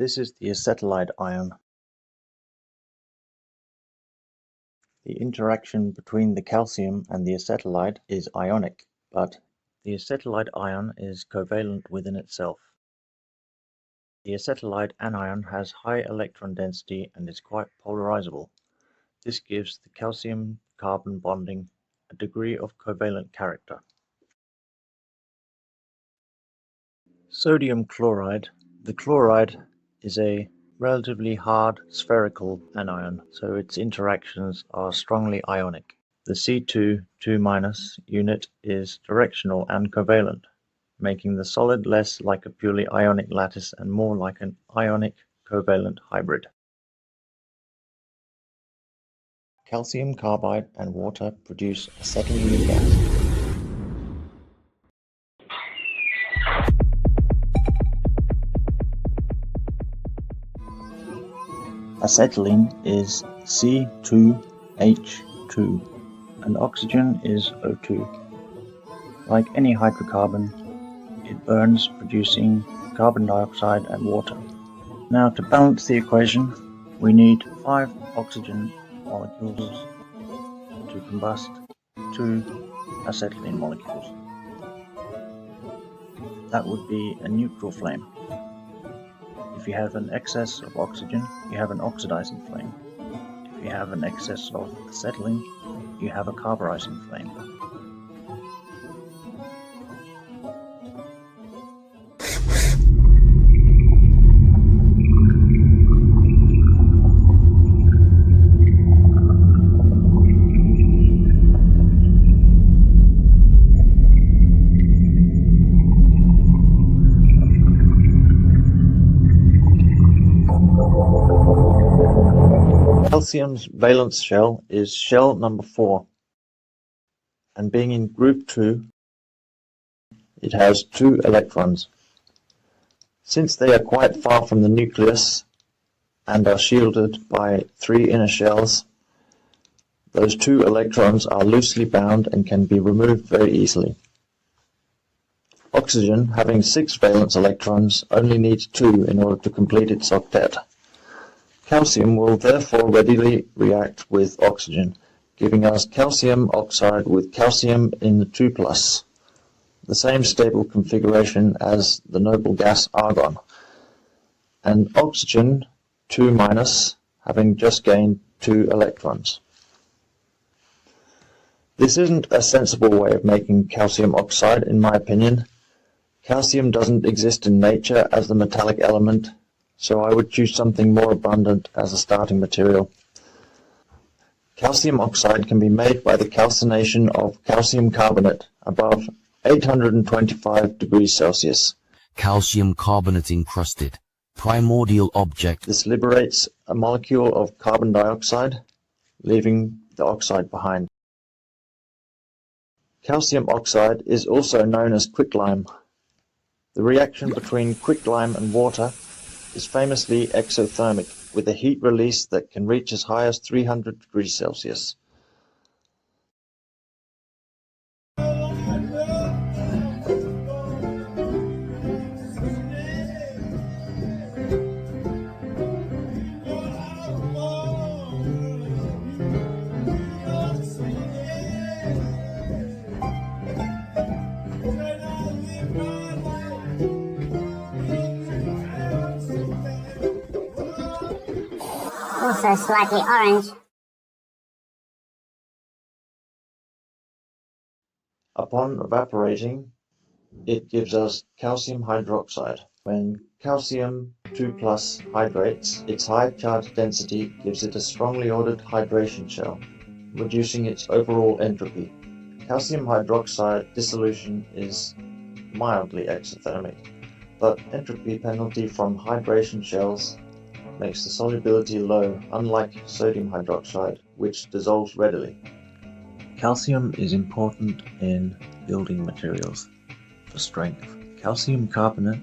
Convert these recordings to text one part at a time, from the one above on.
This is the acetylide ion. The interaction between the calcium and the acetylide is ionic, but the acetylide ion is covalent within itself. The acetylide anion has high electron density and is quite polarizable. This gives the calcium-carbon bonding a degree of covalent character. Sodium chloride. The chloride is a relatively hard spherical anion, so its interactions are strongly ionic. The C2 unit is directional and covalent, making the solid less like a purely ionic lattice and more like an ionic covalent hybrid. Calcium carbide and water produce acetylene gas. Acetylene is C2H2 and oxygen is O2. Like any hydrocarbon, it burns producing carbon dioxide and water. Now to balance the equation, we need 5 oxygen molecules to combust 2 acetylene molecules. That would be a neutral flame. If you have an excess of oxygen, you have an oxidizing flame. If you have an excess of acetylene, you have a carburizing flame. Calcium's valence shell is shell number 4, and being in group 2, it has 2 electrons. Since they are quite far from the nucleus and are shielded by 3 inner shells, those 2 electrons are loosely bound and can be removed very easily. Oxygen, having 6 valence electrons, only needs 2 in order to complete its octet. Calcium will therefore readily react with oxygen, giving us calcium oxide with calcium in the 2+, the same stable configuration as the noble gas argon, and oxygen 2-, having just gained 2 electrons. This isn't a sensible way of making calcium oxide, in my opinion. Calcium doesn't exist in nature as the metallic element, so I would choose something more abundant as a starting material. Calcium oxide can be made by the calcination of calcium carbonate above 825 degrees Celsius. Calcium carbonate encrusted, primordial object. This liberates a molecule of carbon dioxide, leaving the oxide behind. Calcium oxide is also known as quicklime. The reaction between quicklime and water is famously exothermic, with a heat release that can reach as high as 300 degrees Celsius. Also slightly orange. Upon evaporating, it gives us calcium hydroxide. When calcium 2+ hydrates, its high charge density gives it a strongly ordered hydration shell, reducing its overall entropy. Calcium hydroxide dissolution is mildly exothermic, but entropy penalty from hydration shells makes the solubility low, unlike sodium hydroxide, which dissolves readily. Calcium is important in building materials for strength. Calcium carbonate,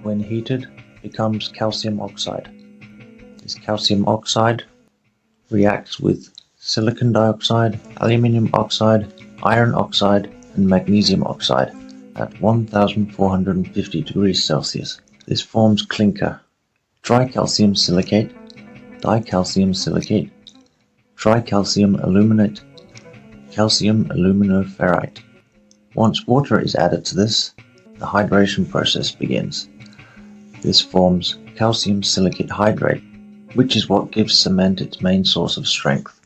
when heated, becomes calcium oxide. This calcium oxide reacts with silicon dioxide, aluminium oxide, iron oxide, and magnesium oxide at 1450 degrees Celsius. This forms clinker. tricalcium silicate, dicalcium silicate, tricalcium aluminate, calcium aluminoferrite. Once water is added to this, the hydration process begins. This forms calcium silicate hydrate, which is what gives cement its main source of strength.